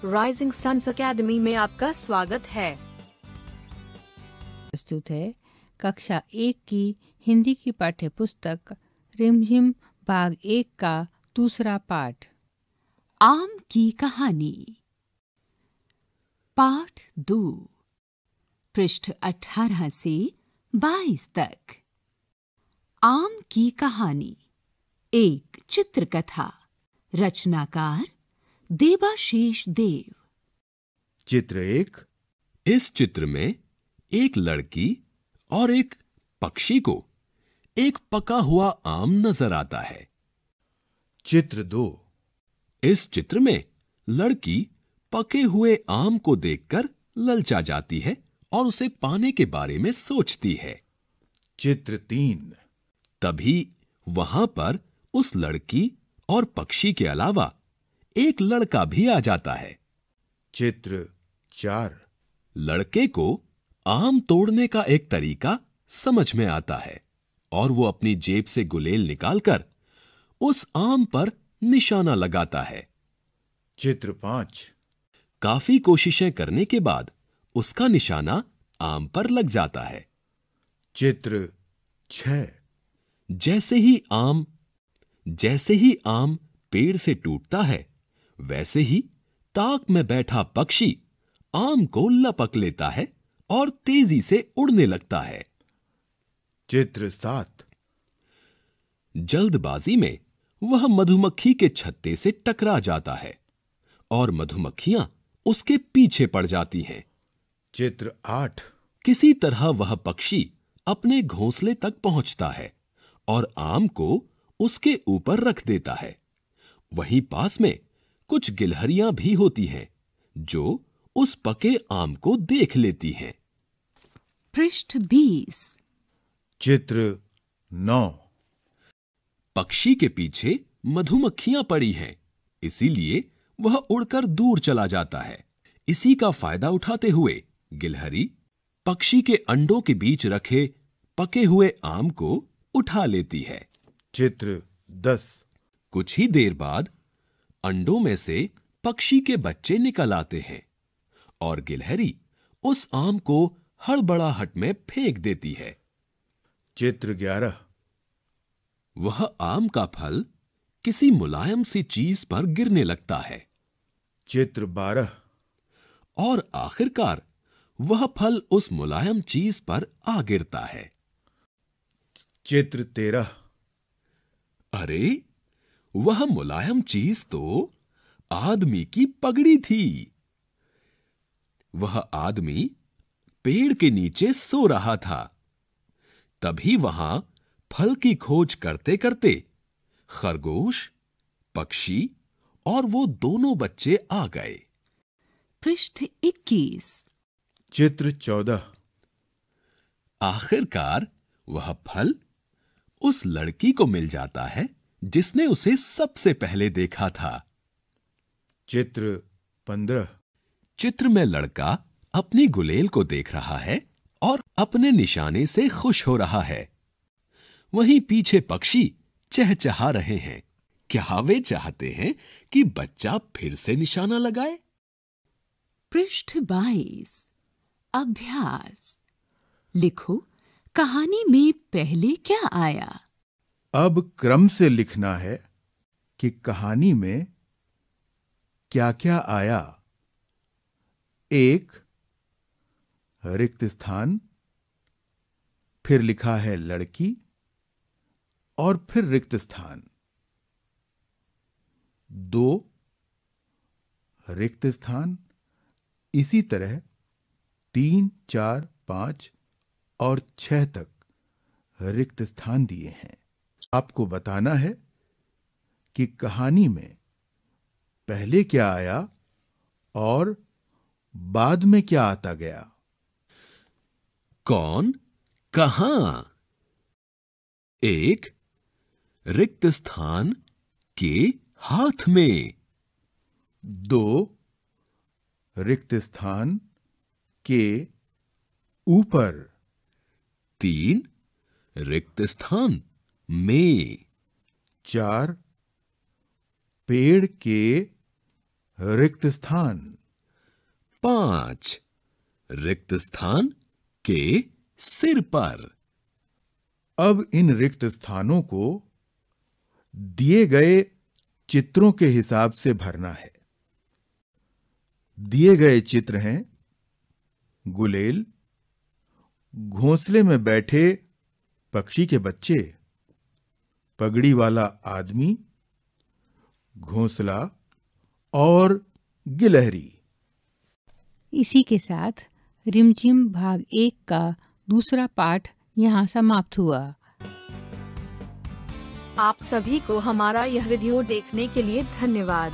Rising sons academy में आपका स्वागत है। प्रस्तुत है कक्षा 1 की हिंदी की पाठ्य पुस्तक रिमझिम भाग 1 का दूसरा पाठ, आम की कहानी। पाठ 2, पृष्ठ 18 से 22 तक। आम की कहानी एक चित्रकथा। रचनाकार देबाशीष देव। चित्र 1। इस चित्र में एक लड़की और एक पक्षी को एक पका हुआ आम नजर आता है। चित्र 2। इस चित्र में लड़की पके हुए आम को देखकर ललचा जाती है और उसे पाने के बारे में सोचती है। चित्र 3। तभी वहां पर उस लड़की और पक्षी के अलावा एक लड़का भी आ जाता है। चित्र 4। लड़के को आम तोड़ने का एक तरीका समझ में आता है और वो अपनी जेब से गुलेल निकालकर उस आम पर निशाना लगाता है। चित्र 5। काफी कोशिशें करने के बाद उसका निशाना आम पर लग जाता है। चित्र 6। जैसे ही आम पेड़ से टूटता है, वैसे ही ताक में बैठा पक्षी आम को लपक लेता है और तेजी से उड़ने लगता है। चित्र 7। जल्दबाजी में वह मधुमक्खी के छत्ते से टकरा जाता है और मधुमक्खियां उसके पीछे पड़ जाती हैं। चित्र 8। किसी तरह वह पक्षी अपने घोंसले तक पहुंचता है और आम को उसके ऊपर रख देता है। वहीं पास में कुछ गिलहरियां भी होती हैं जो उस पके आम को देख लेती हैं। पृष्ठ 20। चित्र 9। पक्षी के पीछे मधुमक्खियां पड़ी हैं, इसीलिए वह उड़कर दूर चला जाता है। इसी का फायदा उठाते हुए गिलहरी पक्षी के अंडों के बीच रखे पके हुए आम को उठा लेती है। चित्र 10। कुछ ही देर बाद अंडों में से पक्षी के बच्चे निकल आते हैं और गिलहरी उस आम को हड़बड़ाहट में फेंक देती है। चित्र 11। वह आम का फल किसी मुलायम सी चीज पर गिरने लगता है। चित्र 12। और आखिरकार वह फल उस मुलायम चीज पर आ गिरता है। चित्र 13। अरे, वह मुलायम चीज तो आदमी की पगड़ी थी। वह आदमी पेड़ के नीचे सो रहा था। तभी वहां फल की खोज करते करते खरगोश, पक्षी और वो दोनों बच्चे आ गए। पृष्ठ 21। चित्र 14। आखिरकार वह फल उस लड़की को मिल जाता है जिसने उसे सबसे पहले देखा था। चित्र 15। चित्र में लड़का अपनी गुलेल को देख रहा है और अपने निशाने से खुश हो रहा है। वहीं पीछे पक्षी चहचहा रहे हैं। क्या वे चाहते हैं कि बच्चा फिर से निशाना लगाए? पृष्ठ 22। अभ्यास। लिखो, कहानी में पहले क्या आया? अब क्रम से लिखना है कि कहानी में क्या-क्या आया। 1, रिक्त स्थान, फिर लिखा है लड़की और फिर रिक्त स्थान। 2, रिक्त स्थान। इसी तरह 3, 4, 5 और 6 तक रिक्त स्थान दिए हैं। आपको बताना है कि कहानी में पहले क्या आया और बाद में क्या आता गया। कौन, कहां? 1, रिक्त स्थान के हाथ में। 2, रिक्त स्थान के ऊपर। 3, रिक्त स्थान में। 4, पेड़ के रिक्त स्थान। 5 रिक्त स्थान के सिर पर। अब इन रिक्त स्थानों को दिए गए चित्रों के हिसाब से भरना है। दिए गए चित्र हैं गुलेल, घोंसले में बैठे पक्षी के बच्चे, पगड़ी वाला आदमी, घोंसला और गिलहरी। इसी के साथ रिमझिम भाग 1 का दूसरा पाठ यहाँ समाप्त हुआ। आप सभी को हमारा यह वीडियो देखने के लिए धन्यवाद।